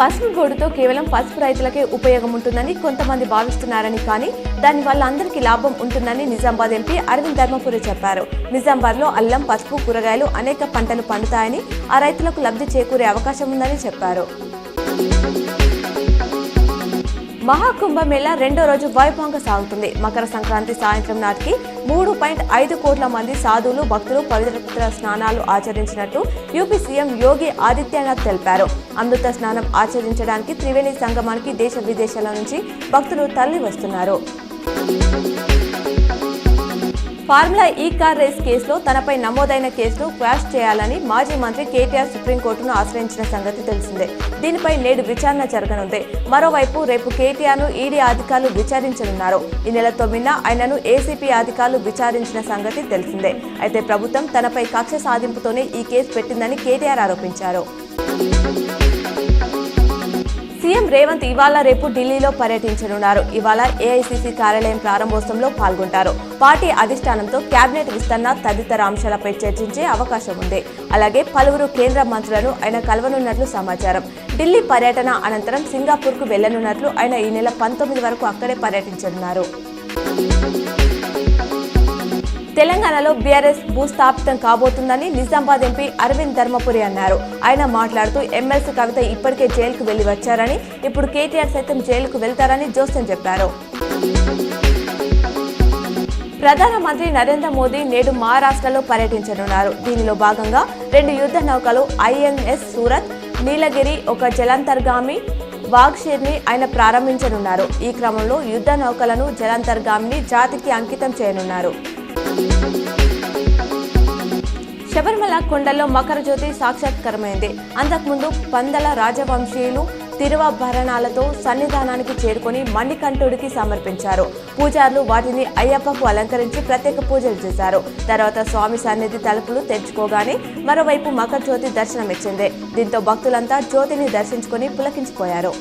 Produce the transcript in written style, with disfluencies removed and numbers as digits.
పసుపు బోర్డుతో కేవలం పసుపు రైతులకే ఉపయోగం ఉంటుందని కొంతమంది భావిస్తున్నారని, కానీ దానివల్ల అందరికీ లాభం ఉంటుందని నిజామాబాద్ ఎంపీ అరవింద్ ధర్మపురి చెప్పారు. నిజామాబాద్లో అల్లం, పసుపు, కూరగాయలు అనేక పంటలు పండుతాయని, ఆ రైతులకు లబ్ధి చేకూరే అవకాశం ఉందని చెప్పారు. మహాకుంభమేళా రెండో రోజు వైభవంగా సాగుతుంది. మకర సంక్రాంతి సాయంత్రం నాటికి 3.5 కోట్ల మంది సాధువులు, భక్తులు పవిత్ర స్నానాలు ఆచరించినట్టు యూపీ సీఎం యోగి ఆదిత్యనాథ్ తెలిపారు. అమృత స్నానం ఆచరించడానికి త్రివేణి సంగమానికి దేశ విదేశాల నుంచి భక్తులు తరలి వస్తున్నారు. ఫార్ములా ఈ కార్ రేస్ కేసులో తనపై నమోదైన కేసును క్వాష్ చేయాలని మాజీ మంత్రి కేటీఆర్ సుప్రీంకోర్టును ఆశ్రయించిన సంగతి తెలిసిందే. దీనిపై నేడు విచారణ జరగనుంది. మరోవైపు రేపు కేటీఆర్ను ఈడీ అధికారులు విచారించనున్నారు. ఈ నెల 9న ఆయనను ఏసీపీ అధికారులు విచారించిన సంగతి తెలిసిందే. అయితే ప్రభుత్వం తనపై కక్ష సాధింపుతోనే ఈ కేసు పెట్టిందని కేటీఆర్ ఆరోపించారు. సీఎం రేవంత్ ఇవాళ రేపు ఢిల్లీలో పర్యటించనున్నారు. ఇవాళ ఏఐసీసీ కార్యాలయం ప్రారంభోత్సవంలో పాల్గొంటారు. పార్టీ అధిష్టానంతో కేబినెట్ విస్తరణ తదితర అంశాలపై చర్చించే అవకాశం ఉంది. అలాగే పలువురు కేంద్ర మంత్రులను ఆయన కలవనున్నట్లు సమాచారం. ఢిల్లీ పర్యటన అనంతరం సింగపూర్కు వెళ్లనున్నట్లు ఆయన ఈ నెల 19 వరకు అక్కడే పర్యటించనున్నారు. తెలంగాణలో బీఆర్ఎస్ భూస్థాపితం కాబోతుందని నిజామాబాద్ ఎంపీ అరవింద్ ధర్మపురి అన్నారు. ఆయన మాట్లాడుతూ ఎమ్మెల్సీ కవిత ఇప్పటికే జైలుకు వెళ్లి వచ్చారని, ఇప్పుడు కేటీఆర్ సైతం జైలుకు వెళ్తారని జోస్యం చెప్పారు. ప్రధానమంత్రి నరేంద్ర మోదీ నేడు మహారాష్ట్రలో పర్యటించనున్నారు. దీనిలో భాగంగా 2 యుద్ధ నౌకలు ఐఎన్ఎస్ సూరత్, నీలగిరి, ఒక జలాంతర్గామి వాగ్షేర్ని ఆయన ప్రారంభించనున్నారు. ఈ క్రమంలో యుద్ధ నౌకలను జలాంతర్గామిని జాతికి అంకితం చేయనున్నారు. శబరిమల కొండల్లో మకర జ్యోతి సాక్షాత్కారమైంది. అంతకుముందు పందల రాజవంశీయులు తిరువాభరణాలతో సన్నిధానానికి చేరుకొని మణికంఠుడికి సమర్పించారు. పూజారులు వాటిని అయ్యప్పకు అలంకరించి ప్రత్యేక పూజలు చేశారు. తర్వాత స్వామి సన్నిధి తలుపులు తెరుచుకోగానే మరోవైపు మకర జ్యోతి దర్శనమిచ్చింది. దీంతో భక్తులంతా జ్యోతిని దర్శించుకొని పులకించిపోయారు.